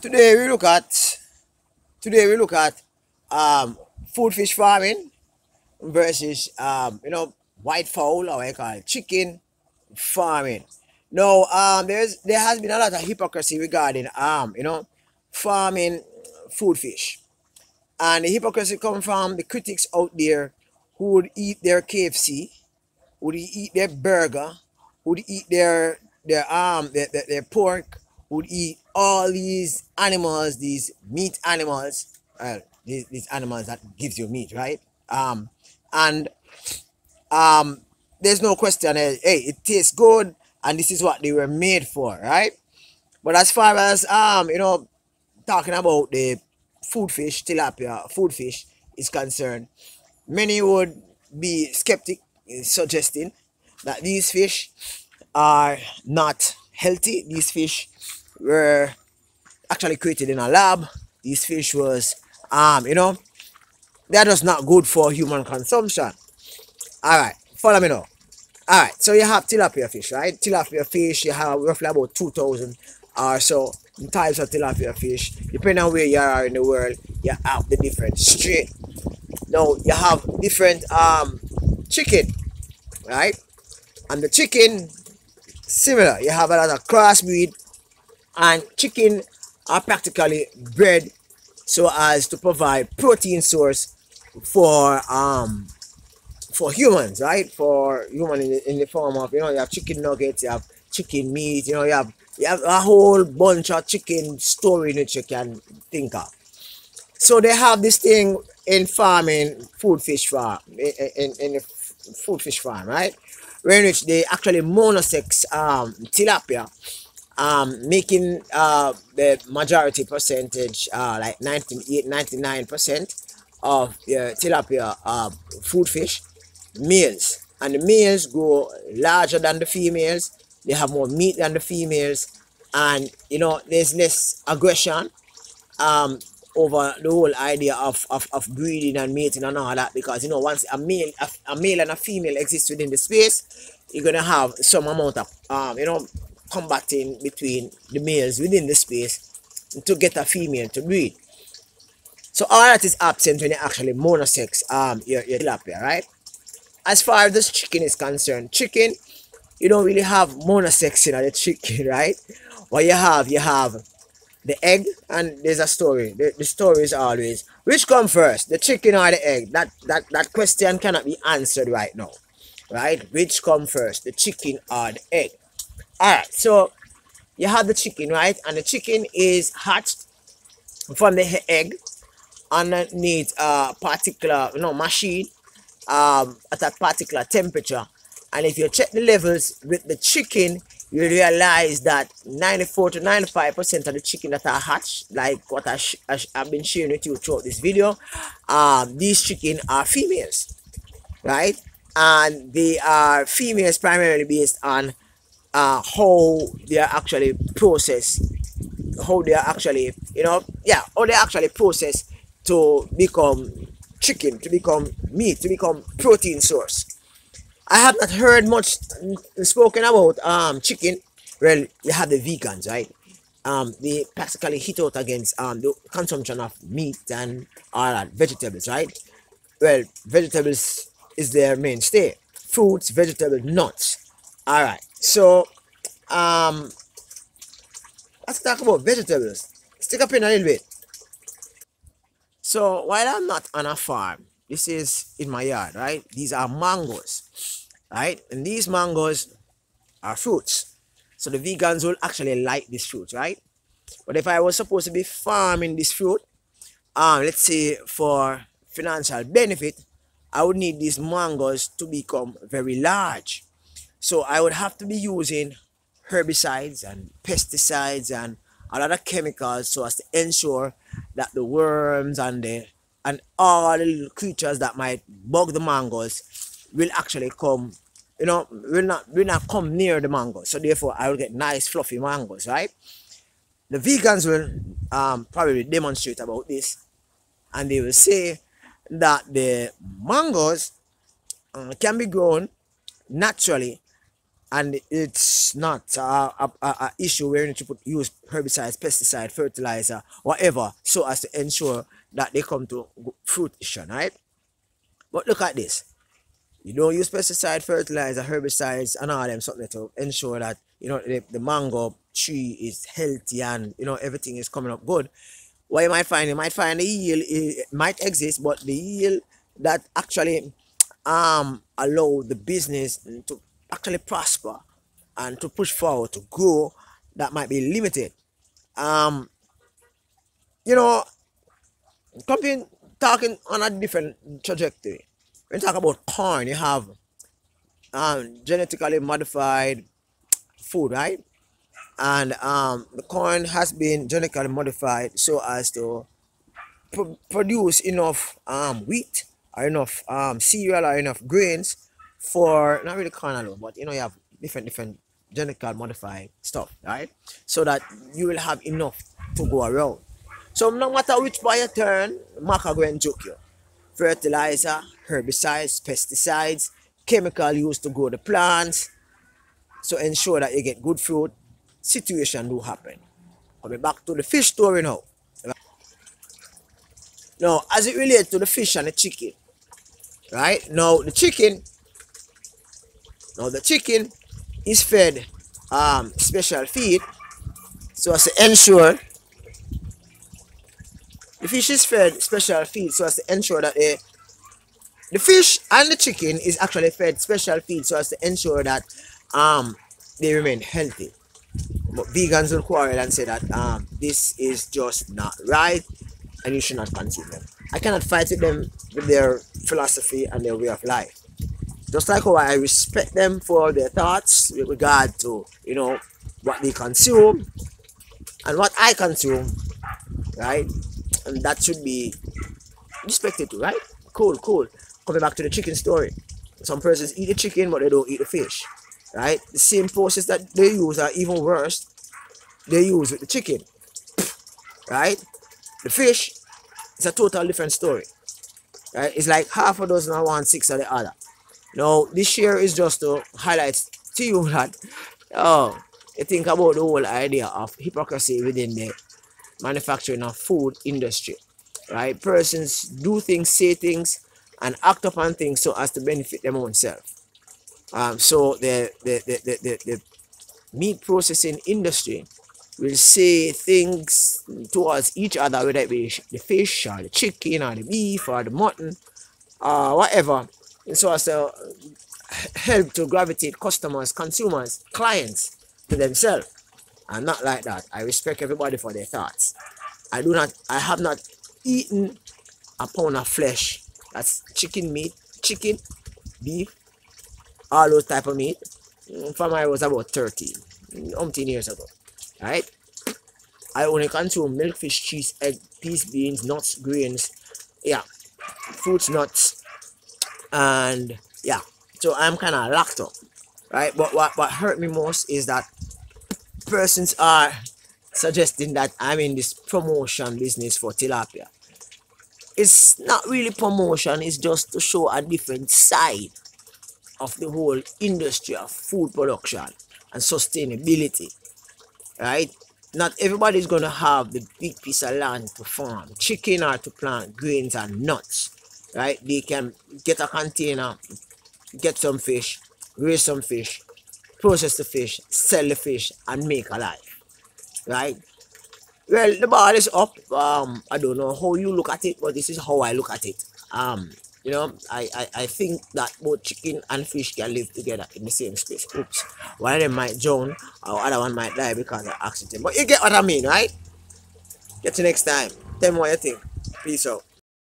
Today we look at today we look at food fish farming versus white fowl, or what I call it, chicken farming. Now there has been a lot of hypocrisy regarding farming food fish, and the hypocrisy come from the critics out there who would eat their KFC, would eat their burger, would eat their pork, would eat all these animals, these meat animals, these animals that gives you meat, right? And um, there's no question. Hey, it tastes good, and this is what they were made for, right? But as far as talking about the food fish, tilapia food fish is concerned, many would be skeptic, suggesting that these fish are not healthy. These fish were actually created in a lab. These fish was, they're just not good for human consumption. All right, follow me now. All right, so you have tilapia fish, right? Tilapia fish, you have roughly about 2,000 or so types of tilapia fish. Depending on where you are in the world, you have the different strain. Now you have different chicken, right? And the chicken similar. You have a lot of crossbreed, and chicken are practically bred so as to provide protein source for humans, right? For human in the form of, you have chicken nuggets, you have chicken meat, you have a whole bunch of chicken story which you can think of. So they have this thing in farming food fish farm, in the food fish farm, right? Where in which they actually monosex tilapia, making the majority percentage, like 99% of the tilapia food fish males, and the males grow larger than the females. They have more meat than the females, and there's less aggression over the whole idea of breeding and mating and all that, because once a male and a female exist within the space, you're gonna have some amount of combating between the males within the space to get a female to breed. So all that is absent when you actually monosex your tilapia, right? As far as this chicken is concerned, chicken, you don't really have monosex in the chicken, right? What you have the egg, and there's a story. The story is always, which come first, the chicken or the egg? That question cannot be answered right now, right? Which come first, the chicken or the egg? All right, so you have the chicken, right? And the chicken is hatched from the egg underneath a particular machine, at a particular temperature. And if you check the levels with the chicken, you realize that 94 to 95% of the chicken that are hatched, like what I've been sharing with you throughout this video, these chicken are females, right? And they are females primarily based on how they are actually processed, how they are actually, how they actually processed to become chicken, to become meat, to become protein source. I have not heard much spoken about chicken. Well, you have the vegans, right? They practically hit out against the consumption of meat and all that vegetables, right? Well, vegetables is their mainstay. Fruits, vegetables, nuts. All right. So let's talk about vegetables. Stick up in a little bit. So while I'm not on a farm, this is in my yard, right? These are mangoes, right? And these mangoes are fruits. So the vegans will actually like this fruit, right? But if I was supposed to be farming this fruit, let's say for financial benefit, I would need these mangoes to become very large. So I would have to be using herbicides and pesticides and a lot of chemicals so as to ensure that the worms and all the little creatures that might bug the mangoes will actually come, will not come near the mangoes. So therefore I will get nice fluffy mangoes, right? The vegans will probably demonstrate about this, and they will say that the mangoes can be grown naturally and it's not a issue where you need to use herbicides, pesticide, fertilizer, whatever, so as to ensure that they come to fruition, right? But look at this. You don't use pesticide, fertilizer, herbicides, and all them something to ensure that the mango tree is healthy and everything is coming up good. What you might find the yield it might exist, but the yield that actually allow the business to actually prosper and to push forward to grow, that might be limited. Um, you know, Coming talking on a different trajectory. When you talk about corn, you have genetically modified food, right? And the corn has been genetically modified so as to produce enough wheat or enough cereal or enough grains for not really corn alone, but you have different genetically modified stuff, right? So that you will have enough to go around. So no matter which way you turn, Maca go and joke you. Fertilizer, herbicides, pesticides, chemical used to grow the plants, so ensure that you get good fruit. Situation do happen. Coming back to the fish story now. Now, as it relates to the fish and the chicken, right? Now the chicken is fed special feed so as to ensure the fish is fed special feed so as to ensure that the fish and the chicken is actually fed special feed so as to ensure that they remain healthy. But vegans will quarrel and say that this is just not right and you should not consume them. I cannot fight with them with their philosophy and their way of life. Just like how I respect them for their thoughts with regard to what they consume and what I consume, right? And that should be respected too, right? Cool, cool. Coming back to the chicken story. Some persons eat the chicken but they don't eat the fish. Right? The same process that they use are even worse they use with the chicken. Right? The fish is a total different story. Right? It's like half a dozen of one, six of the other. Now, this share is just to highlight to you that you think about the whole idea of hypocrisy within the manufacturing of food industry. Right? Persons do things, say things, and act upon things so as to benefit them own self. So the meat processing industry will say things towards each other, whether it be the fish or the chicken or the beef or the mutton or whatever, and so as to help to gravitate customers, consumers, clients to themselves. I'm not like that. I respect everybody for their thoughts. I have not eaten a pound of flesh. That's chicken meat, chicken, beef, all those type of meat from I was about 30 umpteen years ago, right? I only consume milk, fish, cheese, egg, peas, beans, nuts, grains, yeah, fruits, nuts, and yeah. So I'm kind of locked up, right? But what hurt me most is that persons are suggesting that I'm in this promotion business for tilapia. It's not really promotion, it's just to show a different side of the whole industry of food production and sustainability, right? Not everybody's gonna have the big piece of land to farm chicken or to plant grains and nuts, right? They can get a container, get some fish, raise some fish, process the fish, sell the fish, and make a life, right? Well, the bar is up. I don't know how you look at it, but this is how I look at it. I think that both chicken and fish can live together in the same space. Oops. One of them might drown, or other one might die because of accident. But you get what I mean, right? Get you next time. Tell me what you think. Peace out.